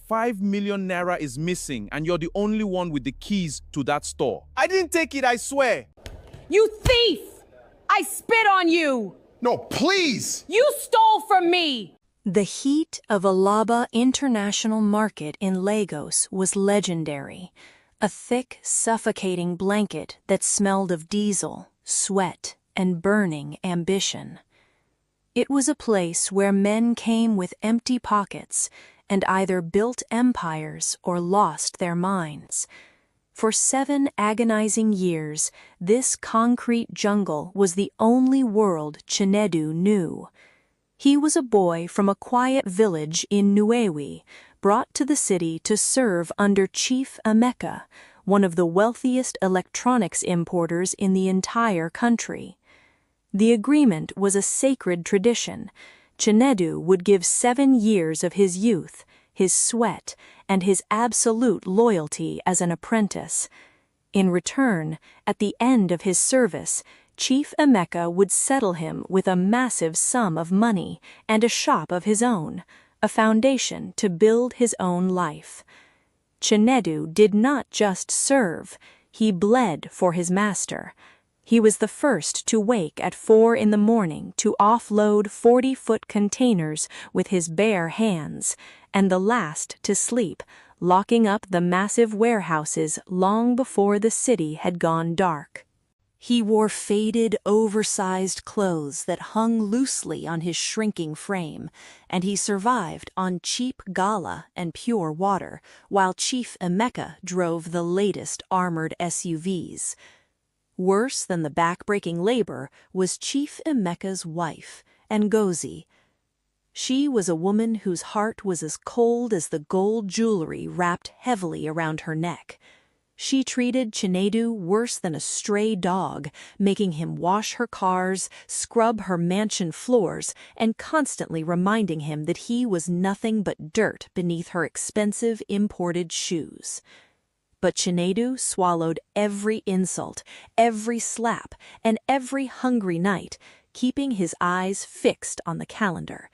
5 million naira is missing and you're the only one with the keys to that store. I didn't take it, I swear. You thief! I spit on you! No, please! You stole from me! The heat of Alaba International Market in Lagos was legendary. A thick, suffocating blanket that smelled of diesel, sweat, and burning ambition. It was a place where men came with empty pockets and either built empires or lost their minds. For 7 agonizing years, this concrete jungle was the only world Chinedu knew. He was a boy from a quiet village in Nuewi, brought to the city to serve under Chief Emeka, one of the wealthiest electronics importers in the entire country. The agreement was a sacred tradition. Chinedu would give 7 years of his youth, his sweat, and his absolute loyalty as an apprentice. In return, at the end of his service, Chief Emeka would settle him with a massive sum of money and a shop of his own, a foundation to build his own life. Chinedu did not just serve, he bled for his master. He was the first to wake at 4 in the morning to offload 40-foot containers with his bare hands, and the last to sleep, locking up the massive warehouses long before the city had gone dark. He wore faded, oversized clothes that hung loosely on his shrinking frame, and he survived on cheap gala and pure water, while Chief Emeka drove the latest armored SUVs. Worse than the backbreaking labor was Chief Emeka's wife, Ngozi. She was a woman whose heart was as cold as the gold jewelry wrapped heavily around her neck. She treated Chinedu worse than a stray dog, making him wash her cars, scrub her mansion floors, and constantly reminding him that he was nothing but dirt beneath her expensive imported shoes. But Chinedu swallowed every insult, every slap, and every hungry night, keeping his eyes fixed on the calendar.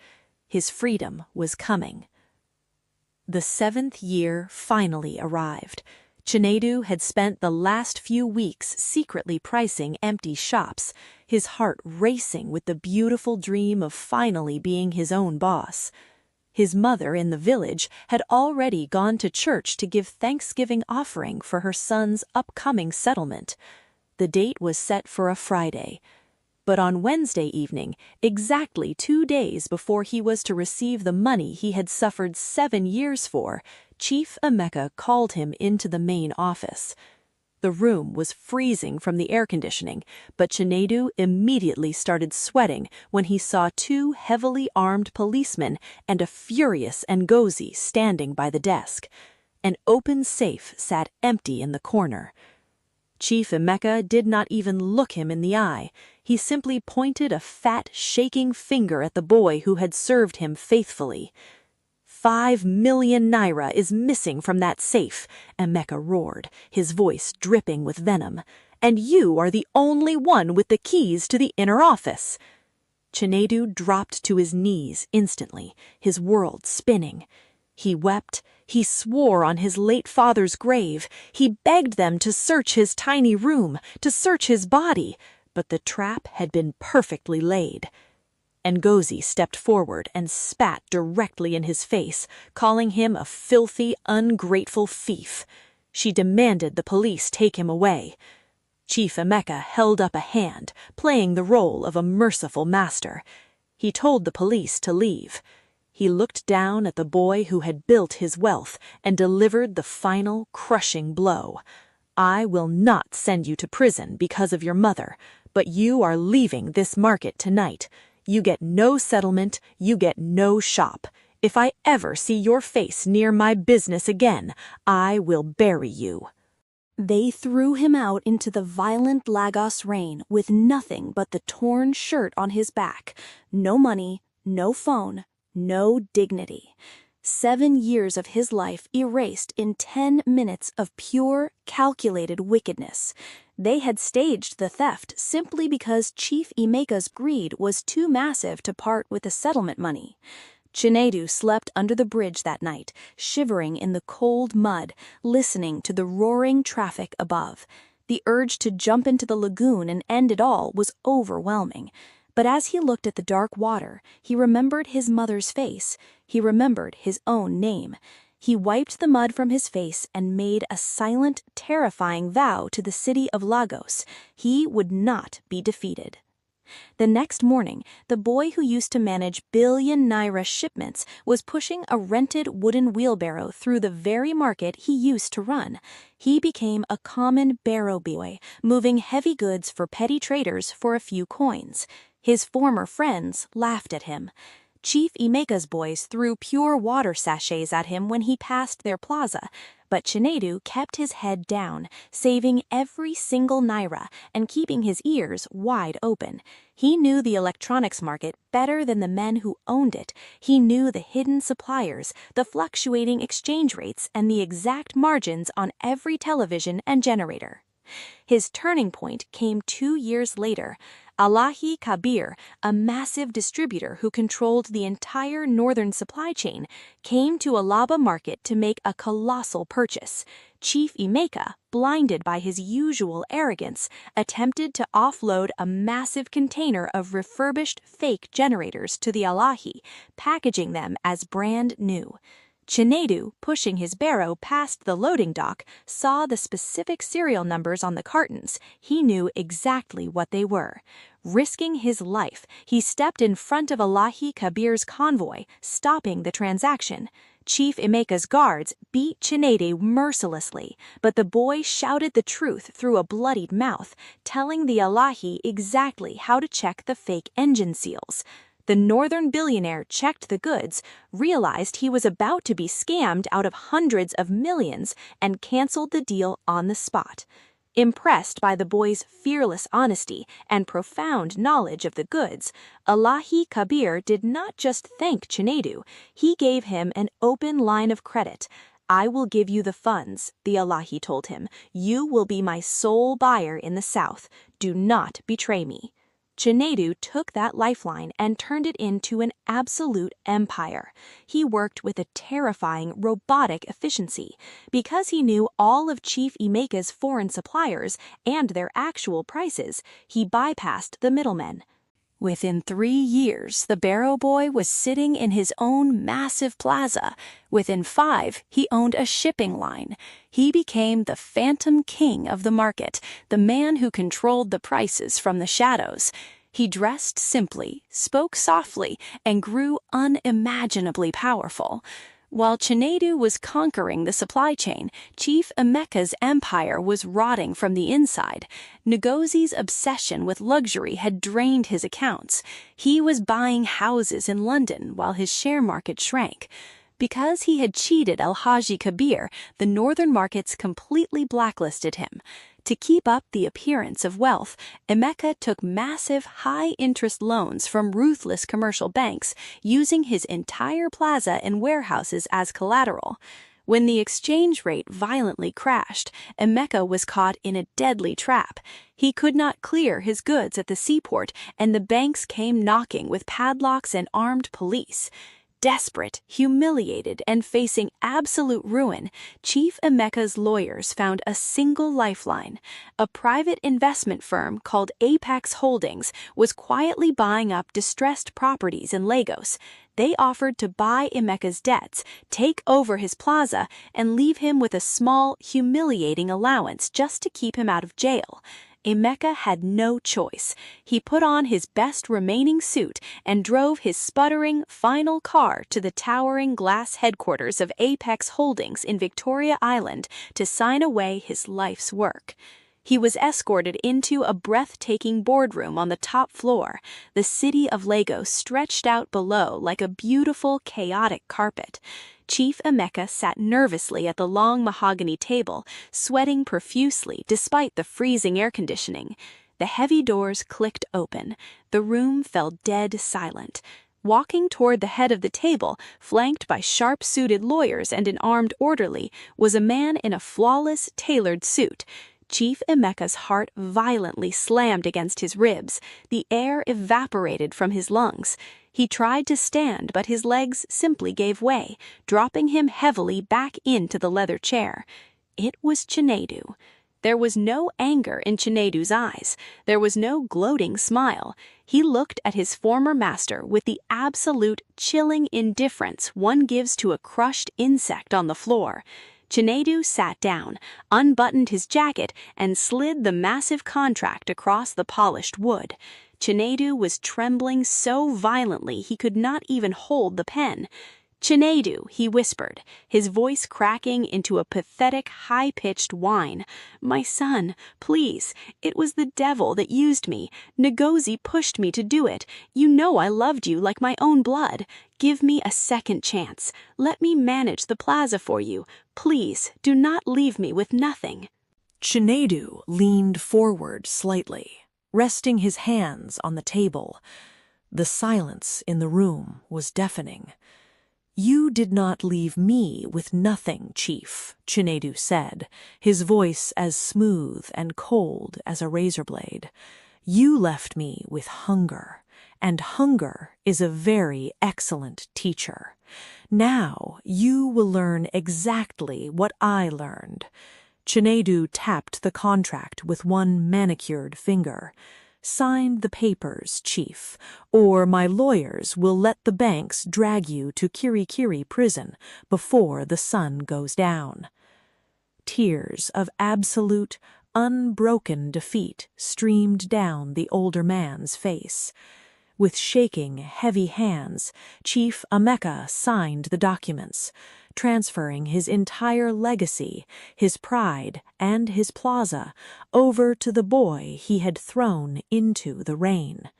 His freedom was coming. The 7th year finally arrived. Chinedu had spent the last few weeks secretly pricing empty shops, his heart racing with the beautiful dream of finally being his own boss. His mother in the village had already gone to church to give Thanksgiving offering for her son's upcoming settlement. The date was set for a Friday. But on Wednesday evening, exactly 2 days before he was to receive the money he had suffered 7 years for, Chief Emeka called him into the main office. The room was freezing from the air conditioning, but Chinedu immediately started sweating when he saw 2 heavily armed policemen and a furious Ngozi standing by the desk. An open safe sat empty in the corner. Chief Emeka did not even look him in the eye. He simply pointed a fat, shaking finger at the boy who had served him faithfully. 5 million naira is missing from that safe, Emeka roared, his voice dripping with venom. And you are the only one with the keys to the inner office. Chinedu dropped to his knees instantly, his world spinning. He wept, he swore on his late father's grave, he begged them to search his tiny room, to search his body, but the trap had been perfectly laid. Ngozi stepped forward and spat directly in his face, calling him a filthy, ungrateful thief. She demanded the police take him away. Chief Emeka held up a hand, playing the role of a merciful master. He told the police to leave. He looked down at the boy who had built his wealth and delivered the final, crushing blow. I will not send you to prison because of your mother, but you are leaving this market tonight. You get no settlement, you get no shop. If I ever see your face near my business again, I will bury you. They threw him out into the violent Lagos rain with nothing but the torn shirt on his back. No money, no phone, no dignity. 7 years of his life erased in 10 minutes of pure, calculated wickedness. They had staged the theft simply because Chief Emeka's greed was too massive to part with the settlement money. Chinedu slept under the bridge that night, shivering in the cold mud, listening to the roaring traffic above. The urge to jump into the lagoon and end it all was overwhelming. But as he looked at the dark water, he remembered his mother's face. He remembered his own name. He wiped the mud from his face and made a silent, terrifying vow to the city of Lagos. He would not be defeated. The next morning, the boy who used to manage billion-naira shipments was pushing a rented wooden wheelbarrow through the very market he used to run. He became a common barrow boy, moving heavy goods for petty traders for a few coins. His former friends laughed at him. Chief Emeka's boys threw pure water sachets at him when he passed their plaza, but Chinedu kept his head down, saving every single naira and keeping his ears wide open. He knew the electronics market better than the men who owned it. He knew the hidden suppliers, the fluctuating exchange rates, and the exact margins on every television and generator. His turning point came 2 years later. Alaba Kabir, a massive distributor who controlled the entire northern supply chain, came to Alaba Market to make a colossal purchase. Chief Emeka, blinded by his usual arrogance, attempted to offload a massive container of refurbished fake generators to the Alahi, packaging them as brand new. Chinedu, pushing his barrow past the loading dock, saw the specific serial numbers on the cartons. He knew exactly what they were. Risking his life, he stepped in front of Alaba Kabir's convoy, stopping the transaction. Chief Emeka's guards beat Chinedu mercilessly, but the boy shouted the truth through a bloodied mouth, telling the Alahi exactly how to check the fake engine seals. The northern billionaire checked the goods, realized he was about to be scammed out of hundreds of millions, and canceled the deal on the spot. Impressed by the boy's fearless honesty and profound knowledge of the goods, Alaba Kabir did not just thank Chinedu, he gave him an open line of credit. "I will give you the funds," the Alahi told him. "You will be my sole buyer in the south. Do not betray me." Chinedu took that lifeline and turned it into an absolute empire. He worked with a terrifying, robotic efficiency. Because he knew all of Chief Emeka's foreign suppliers and their actual prices, he bypassed the middlemen. Within 3 years, the barrow boy was sitting in his own massive plaza. Within 5, he owned a shipping line. He became the phantom king of the market, the man who controlled the prices from the shadows. He dressed simply, spoke softly, and grew unimaginably powerful. While Chinedu was conquering the supply chain, Chief Emeka's empire was rotting from the inside. Ngozi's obsession with luxury had drained his accounts. He was buying houses in London while his share market shrank. Because he had cheated Alhaji Kabir, the northern markets completely blacklisted him. To keep up the appearance of wealth, Emeka took massive, high-interest loans from ruthless commercial banks, using his entire plaza and warehouses as collateral. When the exchange rate violently crashed, Emeka was caught in a deadly trap. He could not clear his goods at the seaport, and the banks came knocking with padlocks and armed police. Desperate, humiliated, and facing absolute ruin, Chief Emeka's lawyers found a single lifeline. A private investment firm called Apex Holdings was quietly buying up distressed properties in Lagos. They offered to buy Emeka's debts, take over his plaza, and leave him with a small, humiliating allowance just to keep him out of jail. Emeka had no choice. He put on his best remaining suit and drove his sputtering, final car to the towering glass headquarters of Apex Holdings in Victoria Island to sign away his life's work. He was escorted into a breathtaking boardroom on the top floor. The city of Lagos stretched out below like a beautiful, chaotic carpet. Chief Emeka sat nervously at the long mahogany table, sweating profusely despite the freezing air conditioning. The heavy doors clicked open. The room fell dead silent. Walking toward the head of the table, flanked by sharp-suited lawyers and an armed orderly, was a man in a flawless, tailored suit. Chief Emeka's heart violently slammed against his ribs. The air evaporated from his lungs. He tried to stand, but his legs simply gave way, dropping him heavily back into the leather chair. It was Chinedu. There was no anger in Chinedu's eyes. There was no gloating smile. He looked at his former master with the absolute chilling indifference one gives to a crushed insect on the floor. Chinedu sat down, unbuttoned his jacket, and slid the massive contract across the polished wood. Chinedu was trembling so violently he could not even hold the pen. "Chinedu," he whispered, his voice cracking into a pathetic, high-pitched whine. "My son, please, it was the devil that used me. Ngozi pushed me to do it. You know I loved you like my own blood. Give me a second chance. Let me manage the plaza for you. Please, do not leave me with nothing." Chinedu leaned forward slightly, resting his hands on the table. The silence in the room was deafening. "You did not leave me with nothing, Chief," Chinedu said, his voice as smooth and cold as a razor blade. "You left me with hunger, and hunger is a very excellent teacher. Now you will learn exactly what I learned." Chinedu tapped the contract with one manicured finger. "Sign the papers, Chief, or my lawyers will let the banks drag you to Kirikiri prison before the sun goes down." Tears of absolute, unbroken defeat streamed down the older man's face. With shaking, heavy hands, Chief Emeka signed the documents, transferring his entire legacy, his pride, and his plaza over to the boy he had thrown into the rain.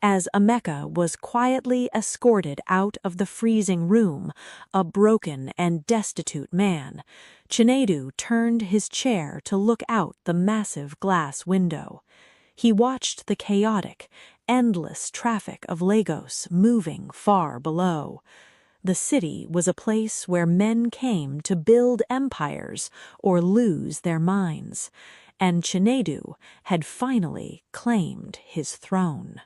As Emeka was quietly escorted out of the freezing room, a broken and destitute man, Chinedu turned his chair to look out the massive glass window. He watched the chaotic, endless traffic of Lagos moving far below. The city was a place where men came to build empires or lose their minds, and Chinedu had finally claimed his throne.